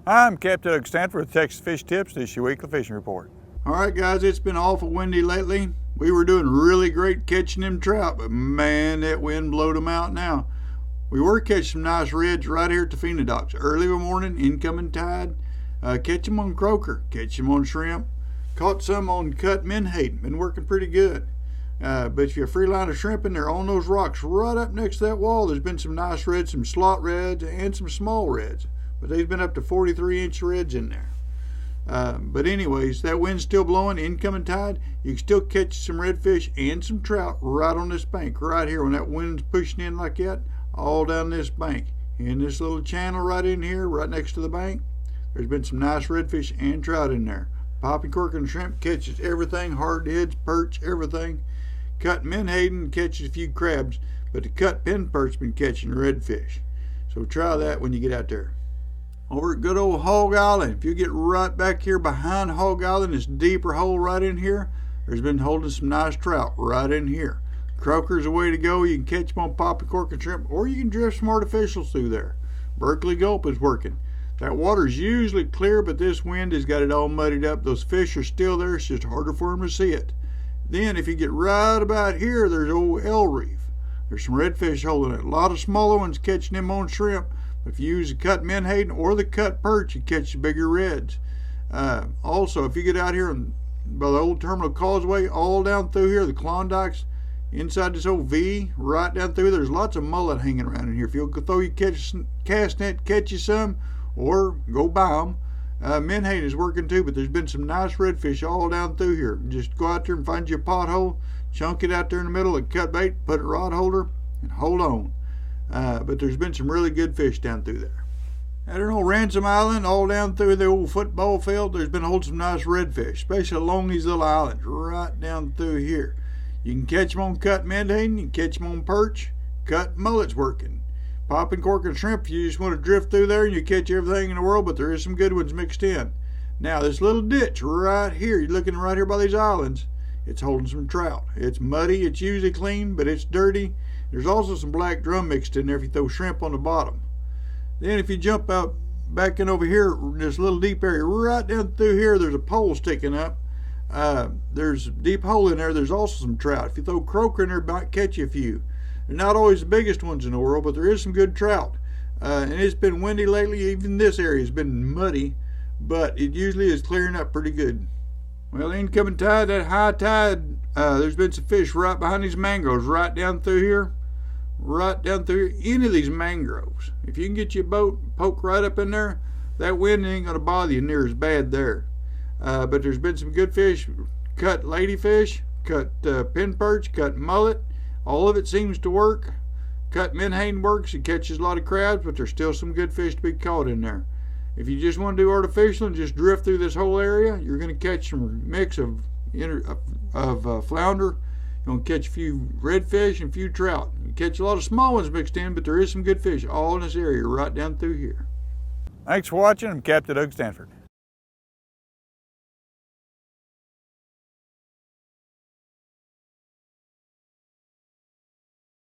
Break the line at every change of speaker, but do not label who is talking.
I'm Captain Stanford with Texas Fish Tips. This is your weekly fishing report.
All right, guys, it's been awful windy lately. We were doing really great catching them trout, but man, that wind blowed them out now. We were catching some nice reds right here at the Fina docks. Early in the morning, incoming tide. Catch them on croaker, catch them on shrimp. Caught some on cut menhaden, been working pretty good. But if you're a free line of shrimping, they're on those rocks right up next to that wall. There's been some nice reds, some slot reds, and some small reds. But they've been up to 43-inch reds in there. But anyways, that wind's still blowing, incoming tide. You can still catch some redfish and some trout right on this bank, right here. When that wind's pushing in like that, all down this bank. In this little channel right in here, right next to the bank, there's been some nice redfish and trout in there. Popping cork and shrimp catches everything, hardheads, perch, everything. Cut menhaden catches a few crabs, but the cut pin perch been catching redfish. So try that when you get out there. Over at good old Hog Island, if you get right back here behind Hog Island, this deeper hole right in here, there's been holding some nice trout right in here. Croaker's the way to go. You can catch them on popping cork and shrimp, or you can drift some artificials through there. Berkeley Gulp is working. That water's usually clear, but this wind has got it all muddied up. Those fish are still there. It's just harder for them to see it. Then if you get right about here, there's old El Reef. There's some redfish holding it. A lot of smaller ones catching them on shrimp. If you use the cut menhaden or the cut perch, you catch the bigger reds. Also, if you get out here by the old Terminal Causeway, all down through here, the Klondikes, inside this old V, right down through, there's lots of mullet hanging around in here. If you'll go throw your cast net, catch you some, or go buy them. Menhaden is working too, but there's been some nice redfish all down through here. Just go out there and find you a pothole, chunk it out there in the middle, and cut bait, put a rod holder, and hold on. But there's been some really good fish down through there. At an old Ransom Island, all down through the old football field, there's been holding some nice redfish, especially along these little islands, right down through here. You can catch them on cut menhaden, you can catch them on perch, cut mullet's working. Popping cork and shrimp, you just want to drift through there and you catch everything in the world, but there is some good ones mixed in. Now, this little ditch right here, you're looking right here by these islands, it's holding some trout. It's muddy, it's usually clean, but it's dirty. There's also some black drum mixed in there if you throw shrimp on the bottom. Then if you jump out back in over here, this little deep area, right down through here, there's a pole sticking up. There's a deep hole in there. There's also some trout. If you throw croaker in there, it might catch you a few. They're not always the biggest ones in the world, but there is some good trout. And it's been windy lately. Even this area has been muddy, but it usually is clearing up pretty good. Well, incoming tide, that high tide, there's been some fish right behind these mangroves, right down through here. Right down through any of these mangroves. If you can get your boat, poke right up in there, that wind ain't going to bother you near as bad there. But there's been some good fish, cut ladyfish, cut pin perch, cut mullet. All of it seems to work. Cut menhaden works. It catches a lot of crabs, but there's still some good fish to be caught in there. If you just want to do artificial and just drift through this whole area, you're going to catch some mix of flounder. You're going to catch a few redfish and a few trout. You catch a lot of small ones mixed in, but there is some good fish all in this area right down through here.
Thanks for watching. I'm Captain Stanford.